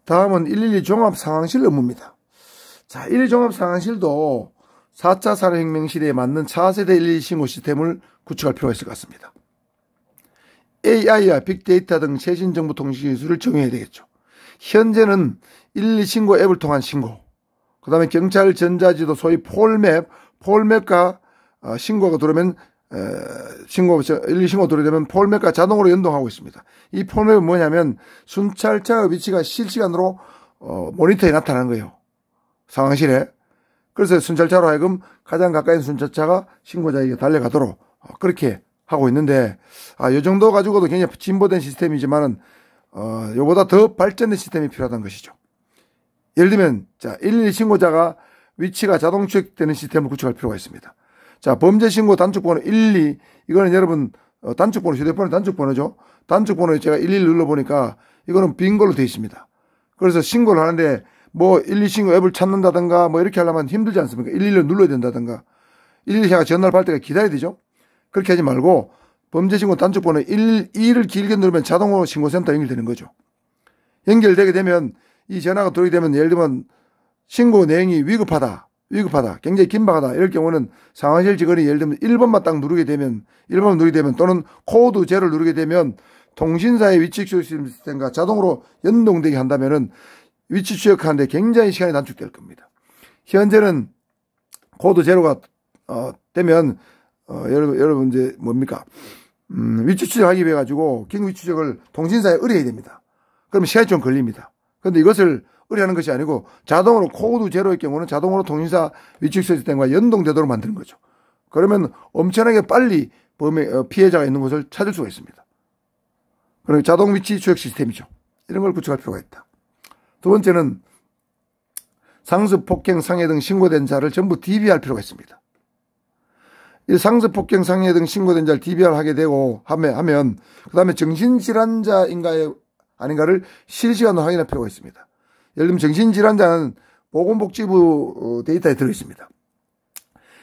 다음은 112 종합상황실 업무입니다. 자, 112 종합상황실도 4차 산업혁명 시대에 맞는 차세대 112 신고 시스템을 구축할 필요가 있을 것 같습니다. AI와 빅데이터 등 최신 정보 통신 기술을 적용해야 되겠죠. 현재는 112 신고 앱을 통한 신고, 그 다음에 경찰 전자지도 소위 폴맵과 신고가 들어오면 112 신고 들어오면 폴맵과 자동으로 연동하고 있습니다. 이 폴맵은 뭐냐면 순찰차의 위치가 실시간으로 모니터에 나타나는 거예요. 상황실에. 그래서 순찰차로 하여금 가장 가까이 있는 순찰차가 신고자에게 달려가도록 그렇게 하고 있는데, 이 정도 가지고도 굉장히 진보된 시스템이지만은, 요보다 더 발전된 시스템이 필요하다는 것이죠. 예를 들면, 자, 112 신고자가 위치가 자동 추적되는 시스템을 구축할 필요가 있습니다. 자, 범죄 신고 단축번호 112, 이거는 여러분, 단축번호, 휴대폰의 단축번호죠. 단축번호에 제가 112 눌러보니까 이거는 빈 걸로 되어 있습니다. 그래서 신고를 하는데, 112 신고 앱을 찾는다든가, 이렇게 하려면 힘들지 않습니까? 112를 눌러야 된다든가, 112가 전화를 받을 때가 기다려야 되죠? 그렇게 하지 말고, 범죄 신고 단축번호 112를 길게 누르면 자동으로 신고센터 연결되는 거죠. 연결되게 되면, 이 전화가 들어오게 되면, 예를 들면, 신고 내용이 위급하다, 굉장히 긴박하다, 이럴 경우는 상황실 직원이 예를 들면 1번만 딱 누르게 되면, 또는 코드 제로를 누르게 되면, 통신사의 위치 추적 시스템과 자동으로 연동되게 한다면은, 위치 추적하는데 굉장히 시간이 단축될 겁니다. 현재는 코드 제로가 되면 여러분 이제 뭡니까? 위치 추적하기 위해 가지고 긴 위치 추적을 통신사에 의뢰해야 됩니다. 그러면 시간이 좀 걸립니다. 그런데 이것을 의뢰하는 것이 아니고 자동으로 코드 제로의 경우는 자동으로 통신사 위치 추적 시스템과 연동되도록 만드는 거죠. 그러면 엄청나게 빨리 피해자가 있는 곳을 찾을 수가 있습니다. 그리고 자동 위치 추적 시스템이죠. 이런 걸 구축할 필요가 있다. 두 번째는 상습, 폭행, 상해 등 신고된 자를 전부 DBR 필요가 있습니다. 이 상습, 폭행, 상해 등 신고된 자를 DBR 하게 되고 하면 그 다음에 정신질환자인가 아닌가를 실시간으로 확인할 필요가 있습니다. 예를 들면 정신질환자는 보건복지부 데이터에 들어있습니다.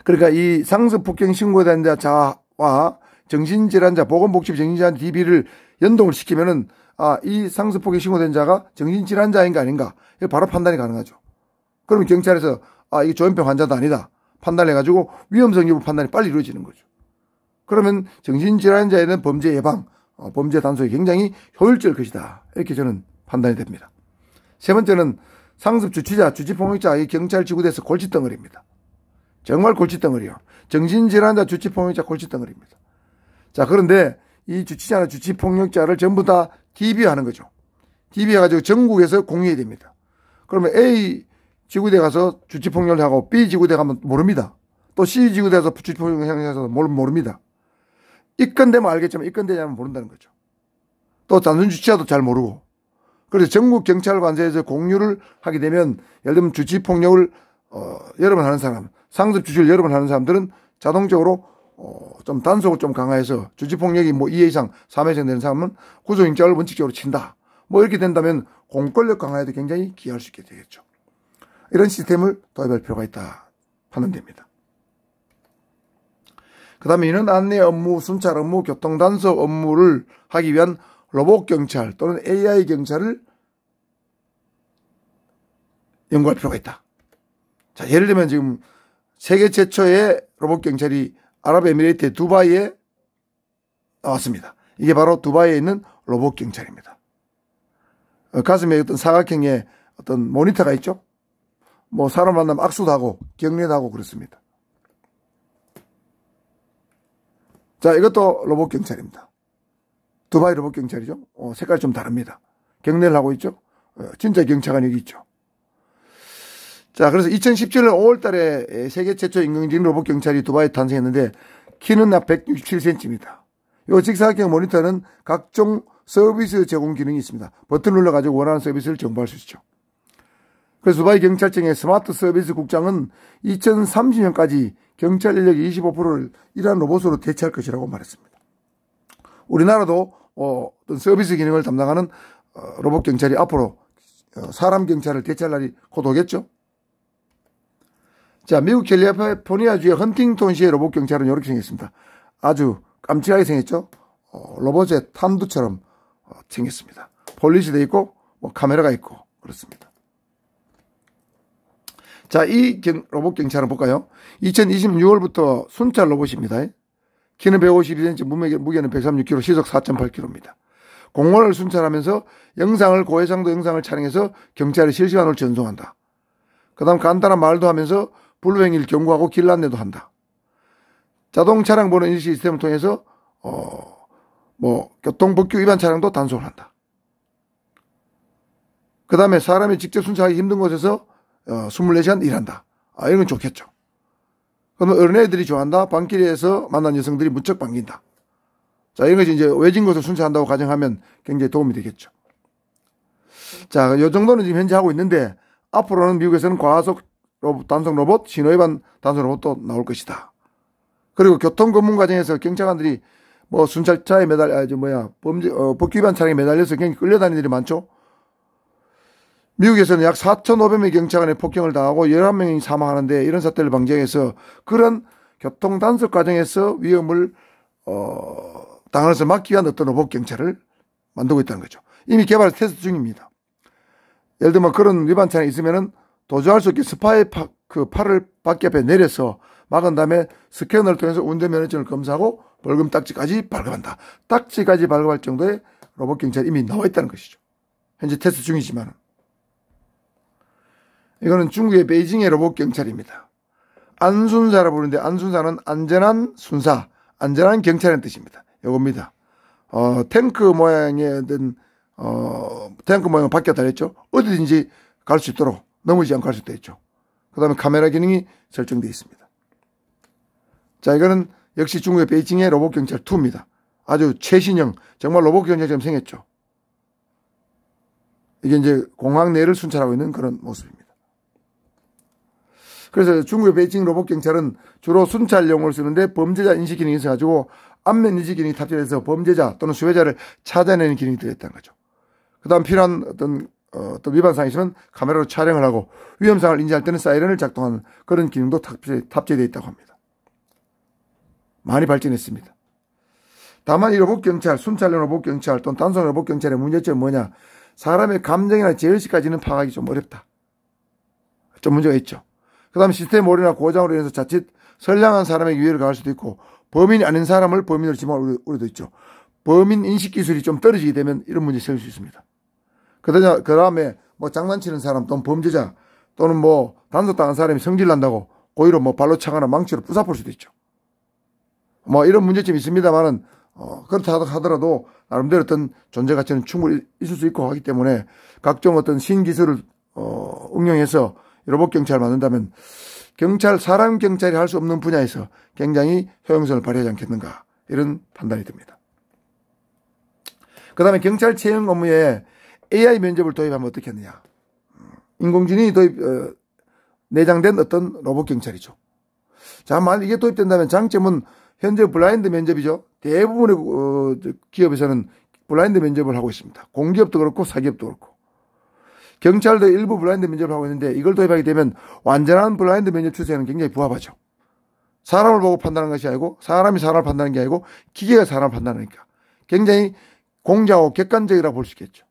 그러니까 이 상습, 폭행 신고된 자와 정신질환자, 보건복지부 정신질환자 DB를 연동을 시키면은 이 상습폭행 신고된 자가 정신질환자인가 아닌가, 이거 바로 판단이 가능하죠. 그러면 경찰에서, 이게 조현병 환자도 아니다, 판단해가지고 위험성 여부 판단이 빨리 이루어지는 거죠. 그러면 정신질환자에는 범죄 예방, 범죄 단속이 굉장히 효율적일 것이다. 이렇게 저는 판단이 됩니다. 세 번째는 상습 주치자, 주치폭력자, 이 경찰 지구대에서 골칫덩어리입니다. 정말 골칫덩어리요. 정신질환자, 주치폭력자 골칫덩어리입니다. 자, 그런데 이 주치자나 주치폭력자를 전부 다 DB하는 거죠. DB해가지고 전국에서 공유해야 됩니다. 그러면 A 지구대 가서 주치폭력을 하고 B 지구대 가면 모릅니다. 또 C 지구대 가서 주치폭력을 해서 모릅니다. 입건되면 알겠지만 입건되지 않으면 모른다는 거죠. 또 단순 주치자도 잘 모르고. 그래서 전국 경찰관서에서 공유를 하게 되면, 예를 들면 주치폭력을 여러 번 하는 사람, 상습 주치를 여러 번 하는 사람들은 자동적으로 좀 단속을 좀 강화해서 주치폭력이 2회 이상, 3회 이상 되는 사람은 구속영장을 원칙적으로 친다. 이렇게 된다면 공권력 강화에도 굉장히 기여할 수 있게 되겠죠. 이런 시스템을 도입할 필요가 있다 판단됩니다. 그 다음에 이는 안내 업무, 순찰 업무, 교통단속 업무를 하기 위한 로봇경찰 또는 AI경찰을 연구할 필요가 있다. 자, 예를 들면 지금 세계 최초의 로봇경찰이 아랍에미레이트의 두바이에 나왔습니다. 이게 바로 두바이에 있는 로봇경찰입니다. 가슴에 어떤 사각형의 어떤 모니터가 있죠. 사람 만나면 악수도 하고 격려도 하고 그렇습니다. 자, 이것도 로봇경찰입니다. 두바이 로봇경찰이죠. 색깔이 좀 다릅니다. 격려를 하고 있죠. 진짜 경찰관이 여기 있죠. 자, 그래서 2017년 5월 달에 세계 최초 인공지능 로봇경찰이 두바이에 탄생했는데, 키는 약 167cm입니다. 이 직사각형 모니터는 각종 서비스 제공 기능이 있습니다. 버튼을 눌러가지고 원하는 서비스를 정보할 수 있죠. 그래서 두바이 경찰청의 스마트 서비스 국장은 2030년까지 경찰 인력 25%를 이러한 로봇으로 대체할 것이라고 말했습니다. 우리나라도 어떤 서비스 기능을 담당하는 로봇 경찰이 앞으로 사람 경찰을 대체할 날이 곧 오겠죠. 자, 미국 캘리포니아주의 헌팅턴시의 로봇 경찰은 이렇게 생겼습니다. 아주 깜찍하게 생겼죠. 로봇의 탐두처럼 생겼습니다. 폴리시되어 있고 카메라가 있고 그렇습니다. 자, 이 로봇 경찰은 볼까요? 2020년 6월부터 순찰 로봇입니다. 키는 152cm, 무게는 136kg, 시속 4.8km입니다. 공원을 순찰하면서 고해상도 영상을 촬영해서 경찰이 실시간으로 전송한다. 그 다음 간단한 말도 하면서 불행을 경고하고 길 안내도 한다. 자동 차량 번호 인식 시스템을 통해서 교통법규 위반 차량도 단속을 한다. 그 다음에 사람이 직접 순찰하기 힘든 곳에서 24시간 일한다. 이런 건 좋겠죠. 그러면 어린애들이 좋아한다. 밤길에서 만난 여성들이 무척 반긴다. 자, 이런 것이 이제 외진 곳을 순찰한다고 가정하면 굉장히 도움이 되겠죠. 자, 이 정도는 지금 현재 하고 있는데 앞으로는 미국에서는 과속 단속 로봇, 신호위반 단속 로봇도 나올 것이다. 그리고 교통 검문 과정에서 경찰관들이 순찰차에 법규 위반 차량에 매달려서 굉장히 끌려다니는 일이 많죠. 미국에서는 약 4,500명의 경찰관의 폭행을 당하고 11명이 사망하는데 이런 사태를 방지하기 위해서 그런 교통 단속 과정에서 위험을 당하는 것을 막기 위한 어떤 로봇 경찰을 만들고 있다는 거죠. 이미 개발 테스트 중입니다. 예를 들면 그런 위반 차량이 있으면은 도주할 수 없게 스파의 팔을 바퀴 앞에 내려서 막은 다음에 스캐너를 통해서 운전면허증을 검사하고 벌금 딱지까지 발급한다. 딱지까지 발급할 정도의 로봇 경찰이 이미 나와 있다는 것이죠. 현재 테스트 중이지만. 이거는 중국의 베이징의 로봇 경찰입니다. 안순사라고 부르는데 안순사는 안전한 순사, 안전한 경찰이라는 뜻입니다. 이겁니다. 탱크 모양의 탱크 모양을 바뀌어 달렸죠. 어디든지 갈 수 있도록 넘어지지 않고 갈 수 있죠. 그 다음에 카메라 기능이 설정되어 있습니다. 자, 이거는 역시 중국의 베이징의 로봇 경찰 2입니다. 아주 최신형, 정말 로봇 경찰처럼 생겼죠. 이게 이제 공항 내를 순찰하고 있는 그런 모습입니다. 그래서 중국의 베이징 로봇 경찰은 주로 순찰용으로 쓰는데 범죄자 인식 기능이 있어가지고 안면 인식 기능이 탑재돼서 범죄자 또는 수혜자를 찾아내는 기능이 들어있다는 거죠. 그 다음 필요한 어떤 위반 사항이 있으면 카메라로 촬영을 하고 위험 사항을 인지할 때는 사이렌을 작동하는 그런 기능도 탑재되어 있다고 합니다. 많이 발전했습니다. 다만 이 로봇 경찰, 순찰용 로봇 경찰 또는 단속 로봇 경찰의 문제점은 뭐냐? 사람의 감정이나 제어식까지는 파악하기 좀 어렵다. 좀 문제가 있죠. 그 다음 시스템 오류나 고장으로 인해서 자칫 선량한 사람에게 위해를 가할 수도 있고 범인이 아닌 사람을 범인으로 지목할 우려도 있죠. 범인 인식 기술이 좀 떨어지게 되면 이런 문제 생길 수 있습니다. 그 다음에 장난치는 사람 또는 범죄자 또는 단속당한 사람이 성질 난다고 고의로 발로 차거나 망치로 부숴볼 수도 있죠. 이런 문제점이 있습니다만은 그렇다 하더라도 나름대로 어떤 존재 가치는 충분히 있을 수 있고 하기 때문에 각종 어떤 신기술을 응용해서 로봇 경찰을 만든다면 사람 경찰이 할 수 없는 분야에서 굉장히 효용성을 발휘하지 않겠는가 이런 판단이 듭니다. 그 다음에 경찰 채용 업무에 AI 면접을 도입하면 어떻게 하느냐. 인공지능이 내장된 어떤 로봇 경찰이죠. 자, 만약 이게 도입된다면 장점은 현재 블라인드 면접이죠. 대부분의 기업에서는 블라인드 면접을 하고 있습니다. 공기업도 그렇고 사기업도 그렇고. 경찰도 일부 블라인드 면접을 하고 있는데 이걸 도입하게 되면 완전한 블라인드 면접 추세는 굉장히 부합하죠. 사람을 보고 판단하는 것이 아니고 사람이 사람을 판단하는 게 아니고 기계가 사람을 판단하니까 굉장히 공정하고 객관적이라고 볼 수 있겠죠.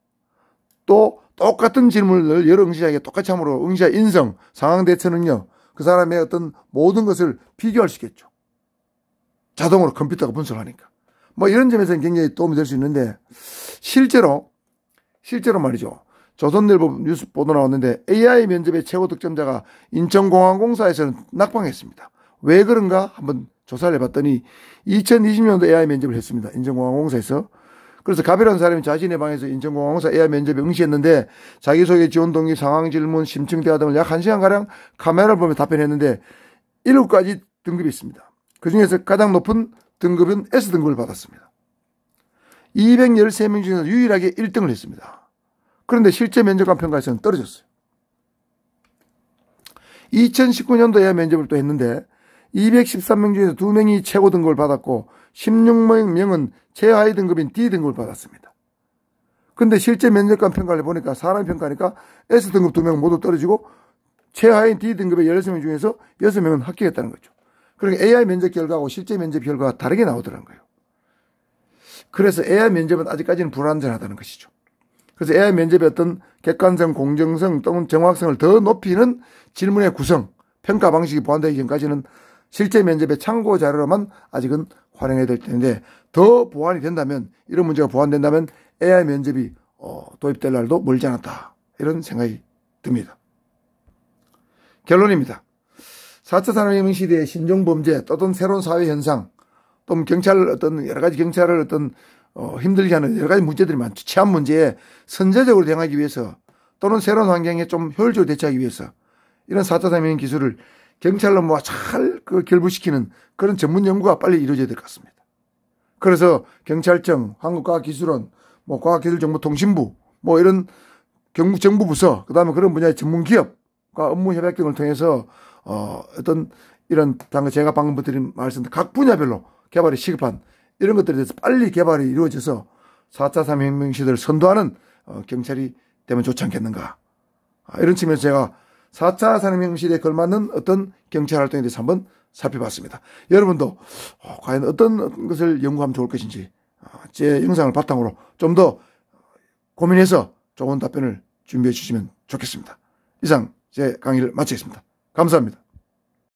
또 똑같은 질문을 여러 응시자에게 똑같이 함으로 응시자 인성, 상황 대처 능력, 그 사람의 어떤 모든 것을 비교할 수 있겠죠. 자동으로 컴퓨터가 분석하니까. 이런 점에서는 굉장히 도움이 될 수 있는데 실제로 말이죠. 조선일보 뉴스 보도 나왔는데 AI 면접의 최고 득점자가 인천공항공사에서는 낙방했습니다. 왜 그런가 한번 조사를 해봤더니 2020년도 AI 면접을 했습니다. 인천공항공사에서. 그래서 가비라는 사람이 자신의 방에서 인천공항공사 AI 면접에 응시했는데 자기소개, 지원 동기, 상황 질문, 심층 대화 등을 약 1시간가량 카메라를 보며 답변했는데 7가지 등급이 있습니다. 그중에서 가장 높은 등급은 S등급을 받았습니다. 213명 중에서 유일하게 1등을 했습니다. 그런데 실제 면접관 평가에서는 떨어졌어요. 2019년도 AI 면접을 또 했는데 213명 중에서 2명이 최고 등급을 받았고 16명은 최하위 등급인 D등급을 받았습니다. 그런데 실제 면접관 평가를 보니까 사람 평가하니까 S등급 2명 모두 떨어지고 최하위 D등급의 16명 중에서 6명은 합격했다는 거죠. 그러니까 AI 면접 결과하고 실제 면접 결과가 다르게 나오더라는 거예요. 그래서 AI 면접은 아직까지는 불완전하다는 것이죠. 그래서 AI 면접의 어떤 객관성, 공정성 또는 정확성을 더 높이는 질문의 구성, 평가 방식이 보완되기 전까지는 실제 면접의 참고 자료로만 아직은 활용해야 될 텐데, 더 보완이 된다면, 이런 문제가 보완된다면 AI 면접이 도입될 날도 멀지 않았다, 이런 생각이 듭니다. 결론입니다. 4차 산업혁명 시대의 신종범죄 또는 새로운 사회 현상, 또 경찰 어떤 여러 가지 경찰을 어떤 힘들게 하는 여러 가지 문제들이 많죠. 치안 문제에 선제적으로 대응하기 위해서 또는 새로운 환경에 좀 효율적으로 대처하기 위해서 이런 4차 산업혁명 기술을 경찰 업무와 잘 결부시키는 그런 전문 연구가 빨리 이루어져야 될 것 같습니다. 그래서 경찰청, 한국과학기술원, 과학기술정보통신부, 이런 정부 부서, 그 다음에 그런 분야의 전문 기업과 업무 협약 등을 통해서 어떤 이런 제가 방금 드린 말씀들 각 분야별로 개발이 시급한 이런 것들에 대해서 빨리 개발이 이루어져서 4차 산업혁명 시대를 선도하는 경찰이 되면 좋지 않겠는가. 이런 측면에서 제가 4차 산업혁명 시대에 걸맞는 어떤 경찰 활동에 대해서 한번 살펴봤습니다. 여러분도 과연 어떤 것을 연구하면 좋을 것인지 제 영상을 바탕으로 좀 더 고민해서 좋은 답변을 준비해 주시면 좋겠습니다. 이상 제 강의를 마치겠습니다. 감사합니다.